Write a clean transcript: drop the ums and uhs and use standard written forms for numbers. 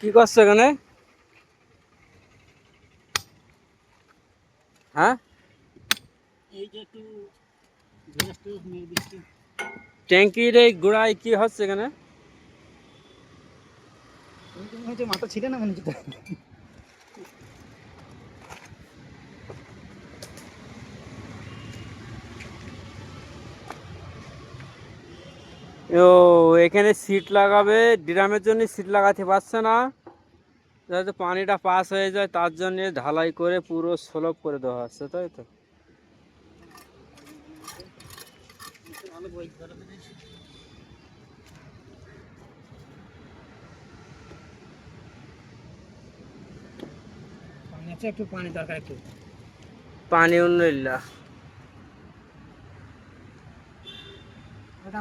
কি করছো এখানে? হ্যাঁ, এই যে একটু গ্যাস ট্যাস মেরে দিচ্ছি। ট্যাঙ্কির এই গোড়ায় কি হচ্ছে এখানে? তুমি তো মনে হচ্ছে মাথা ছিলে না মনে হচ্ছে তো। ও, এখানে সিট লাগাবে, ড্রামের জন্য সিট লাগাতে পারছে না, যাতে পানিটা পাস হয়ে যায় তার জন্য ঢালাই করে পুরো স্লোপ করে দেওয়া হচ্ছে, তাই তো? ভালো বই ধরাতে দিয়েছি। পানি আছে, একটু পানি দরকার একটু। পানি উন্নয়ন। ওটা